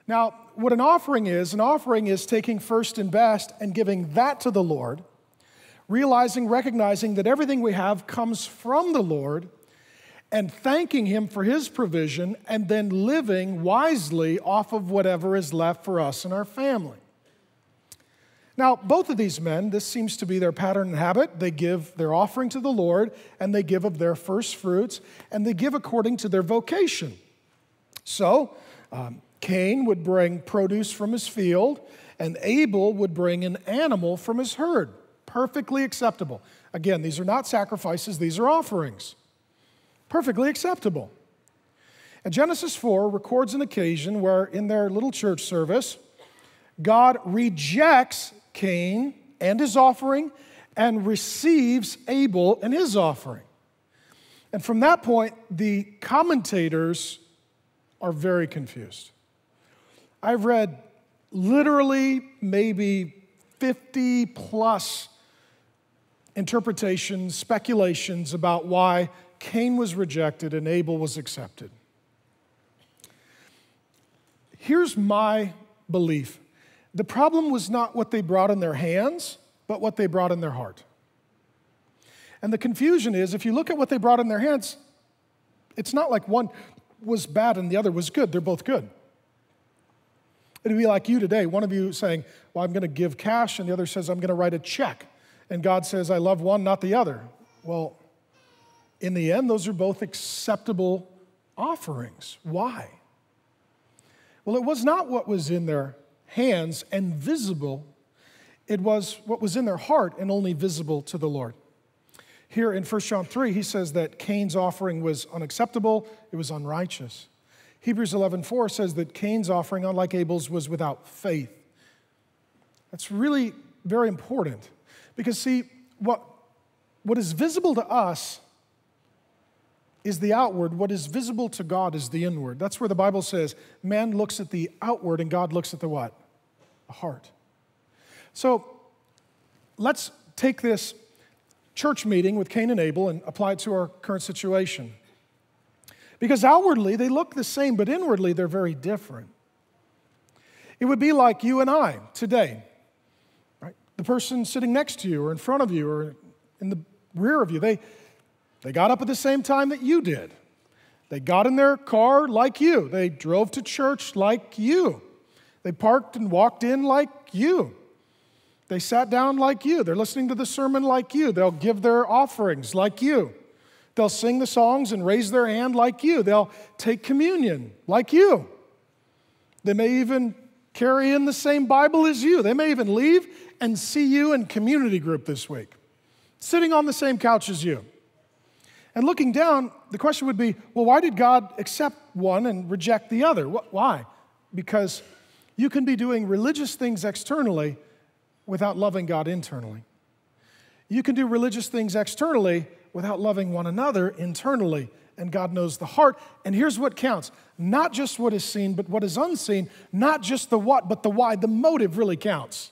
Now, what an offering is taking first and best and giving that to the Lord, recognizing that everything we have comes from the Lord, and thanking Him for His provision, and then living wisely off of whatever is left for us and our family. Now, both of these men, this seems to be their pattern and habit. They give their offering to the Lord, and they give of their first fruits, and they give according to their vocation. So, Cain would bring produce from his field, and Abel would bring an animal from his herd. Perfectly acceptable. Again, these are not sacrifices, these are offerings. Perfectly acceptable. And Genesis 4 records an occasion where in their little church service, God rejects Cain and his offering and receives Abel and his offering. And from that point, the commentators are very confused. I've read literally maybe 50 plus interpretations, speculations about why Cain was rejected and Abel was accepted. Here's my belief. The problem was not what they brought in their hands, but what they brought in their heart. And the confusion is, if you look at what they brought in their hands, it's not like one was bad and the other was good. They're both good. It'd be like you today, one of you saying, well, I'm going to give cash, and the other says, I'm going to write a check. And God says, I love one, not the other. Well, in the end, those are both acceptable offerings. Why? Well, it was not what was in their hands and visible. It was what was in their heart and only visible to the Lord. Here in 1 John 3, he says that Cain's offering was unacceptable, it was unrighteous. Hebrews 11:4 says that Cain's offering, unlike Abel's, was without faith. That's really very important because, see, what is visible to us is the outward. What is visible to God is the inward. That's where the Bible says man looks at the outward and God looks at the what? The heart. So let's take this church meeting with Cain and Abel and apply it to our current situation. Because outwardly they look the same, but inwardly they're very different. It would be like you and I today, right? The person sitting next to you or in front of you or in the rear of you, they got up at the same time that you did. They got in their car like you. They drove to church like you. They parked and walked in like you. They sat down like you. They're listening to the sermon like you. They'll give their offerings like you. They'll sing the songs and raise their hand like you. They'll take communion like you. They may even carry in the same Bible as you. They may even leave and see you in community group this week, sitting on the same couch as you. And looking down, the question would be, well, why did God accept one and reject the other? Why? Because you can be doing religious things externally without loving God internally. You can do religious things externally without loving one another internally. And God knows the heart. And here's what counts. Not just what is seen, but what is unseen. Not just the what, but the why. The motive really counts.